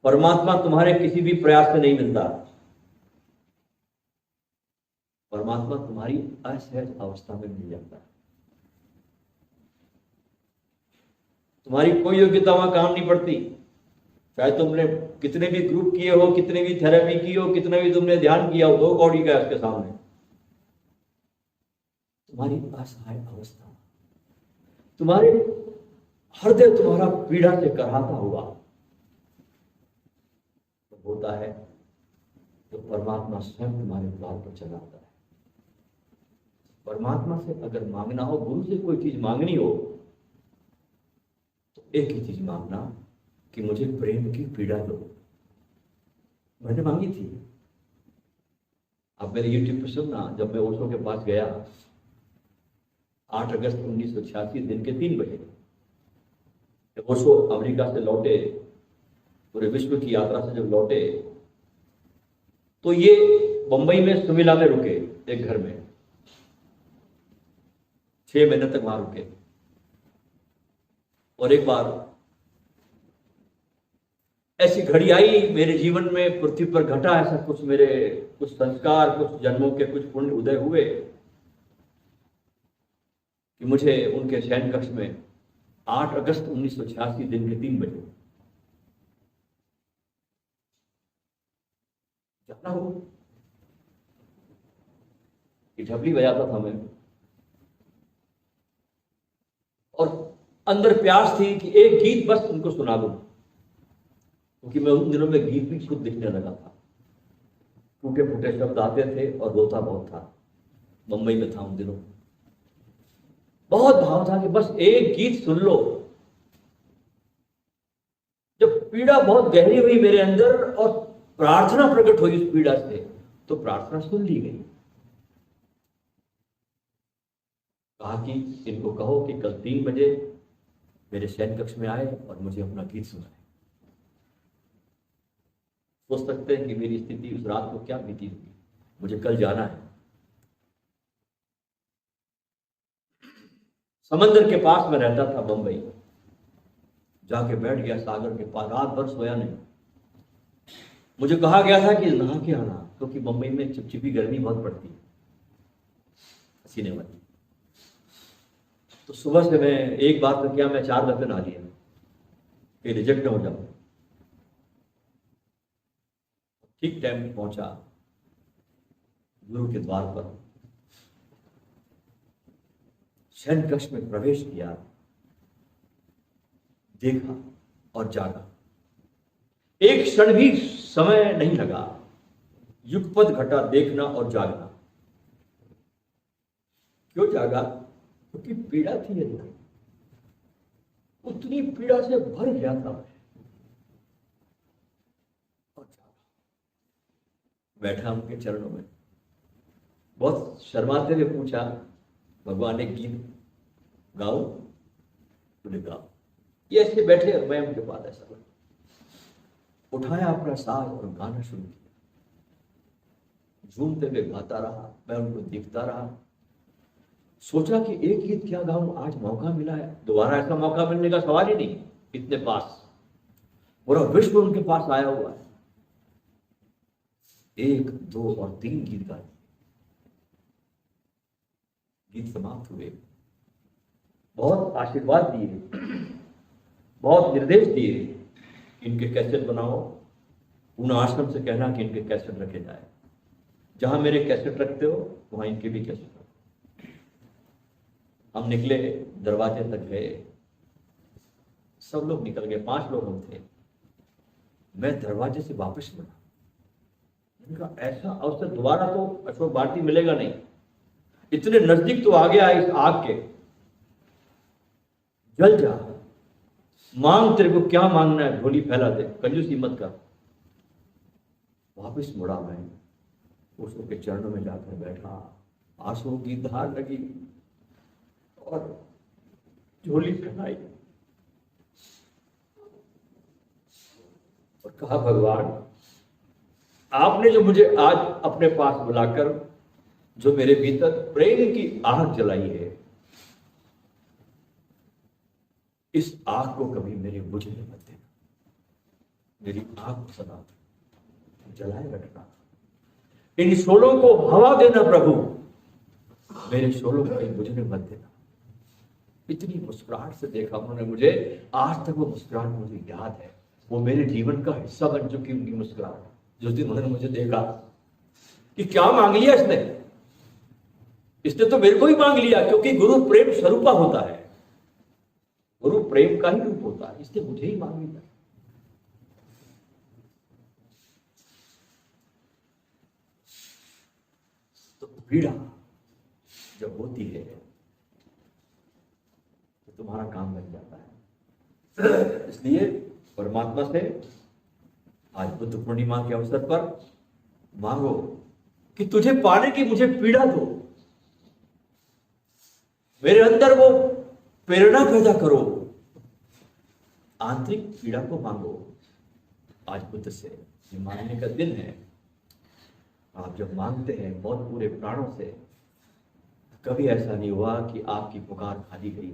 परमात्मा तुम्हारे किसी भी प्रयास से नहीं मिलता। परमात्मा तुम्हारी असहज अवस्था में मिल जाता है। तुम्हारी कोई योग्यता वहां काम नहीं पड़ती। चाहे तुमने कितने भी ग्रुप किए हो, कितने भी थेरेपी की हो, कितने भी तुमने ध्यान किया हो, 2 कौड़ी का उसके सामने। तुम्हारी असहाय अवस्था, तुम्हारे हृदय तुम्हारा पीड़ा से कराहता हुआ तो होता है, तो परमात्मा स्वयं तुम्हारे द्वार पर चला आता है। परमात्मा से अगर मांगना हो, गुरु से कोई चीज मांगनी हो, तो एक ही चीज मांगना कि मुझे प्रेम की पीड़ा दो। मैंने मांगी थी। अब मेरे यूट्यूब पर सुनना, जब मैं ओशो के पास गया 8 अगस्त 1986 दिन के 3 बजे, ओशो अमेरिका से लौटे, पूरे विश्व की यात्रा से जब लौटे, तो ये बंबई में सुमिला में रुके एक घर में, 6 महीने तक वहां रुके। और एक बार ऐसी घड़ी आई मेरे जीवन में, पृथ्वी पर घटा ऐसा कुछ, मेरे कुछ संस्कार, कुछ जन्मों के कुछ पुण्य उदय हुए कि मुझे उनके शयन कक्ष में 8 अगस्त 1986 दिन के 3 बजे जाना हो। कि ढबली बजाता था मैं, और अंदर प्यास थी कि एक गीत बस उनको सुना दूं, क्योंकि मैं उन दिनों में गीत भी खुद लिखने लगा था। टूटे फूटे शब्द आते थे और रोता बहुत था। मुंबई में था उन दिनों, बहुत भाव था कि बस एक गीत सुन लो। जब पीड़ा बहुत गहरी हुई मेरे अंदर और प्रार्थना प्रकट हुई उस पीड़ा से, तो प्रार्थना सुन ली गई। कहा कि इनको कहो कि कल 3 बजे मेरे शयन कक्ष में आए और मुझे अपना गीत सुनाए। सोच सकते हैं कि मेरी स्थिति उस रात को क्या बीती होगी। मुझे कल जाना है। समंदर के पास में रहता था बंबई, जाके बैठ गया सागर के पास, रात भर सोया नहीं। मुझे कहा गया था कि नहा के आना, क्योंकि बंबई में चिपचिपी गर्मी बहुत पड़ती है, पसीने वाली। तो सुबह से मैं एक बार तो किया, मैं 4 दफे नहा लिया कि रिजेक्ट न हो जाऊं। ठीक टाइम पे पहुंचा, गुरु के द्वार पर शयन कक्ष में प्रवेश किया, देखा और जागा। एक क्षण भी समय नहीं लगा, युगपत घटा देखना और जागना। क्यों जागा? क्योंकि पीड़ा थी अंदर, उतनी पीड़ा से भर गया था। और जागा, बैठा उनके चरणों में, बहुत शर्माते हुए पूछा, भगवान एक गीत गाओ? बोले गाओ। ये ऐसे बैठे और मैं उनके पास ऐसा बैठा, उठाया अपना साज और गाना शुरू किया। झूमते हुए गाता रहा, मैं उनको देखता रहा। सोचा कि एक गीत क्या गाऊं, आज मौका मिला है, दोबारा ऐसा मौका मिलने का सवाल ही नहीं। इतने पास, पूरा विश्व उनके पास आया हुआ है। 1, 2 और 3 गीत गाए। गीत समाप्त हुए, बहुत आशीर्वाद दिए, बहुत निर्देश दिए कि इनके कैसेट बनाओ। पूर्ण आश्रम से कहना कि इनके कैसेट रखे जाए, जहां मेरे कैसेट रखते हो वहां इनके भी कैसेट रखो। हम निकले, दरवाजे तक गए, सब लोग निकल गए, 5 लोग हम थे। मैं दरवाजे से वापस मुड़ा, इनका ऐसा अवसर दोबारा तो अशोक भारती मिलेगा नहीं। इतने नजदीक तो आ गया इस आग के, जल जा, मांग, तेरे को क्या मांगना है, झोली फैला दे, कंजूसी मत कर। वापस मुड़ा मैं, उसके चरणों में जाकर बैठा, आंसुओं की धार लगी और झोली फैलाई और कहा, भगवान आपने जो मुझे आज अपने पास बुलाकर जो मेरे भीतर प्रेम की आग जलाई है, इस आग को कभी मेरे बुझने मत देना। मेरी आंख सदा जलाए रखना, इन शोलों को हवा देना प्रभु, मेरे शोलों को कहीं बुझने मत देना। इतनी मुस्कुराहट से देखा उन्होंने मुझे, आज तक वो मुस्कुराहट मुझे याद है, वो मेरे जीवन का हिस्सा बन चुकी उनकी मुस्कुराहट। जिस दिन उन्होंने मुझे देखा कि क्या मांग लिया इसने तो मेरे को ही मांग लिया, क्योंकि गुरु प्रेम स्वरूपा होता है, गुरु प्रेम का ही रूप होता है, इसने मुझे ही मांग लिया। तो पीड़ा जब होती है तो तुम्हारा काम बन जाता है। इसलिए परमात्मा से आज बुद्ध पूर्णिमा के अवसर पर मांगो कि तुझे पाने की मुझे पीड़ा दो, मेरे अंदर वो प्रेरणा पैदा करो, आंतरिक पीड़ा को मांगो। आज बुद्ध से ये मांगने का दिन है। आप जब मांगते हैं बहुत पूरे प्राणों से, कभी ऐसा नहीं हुआ कि आपकी पुकार खाली गई।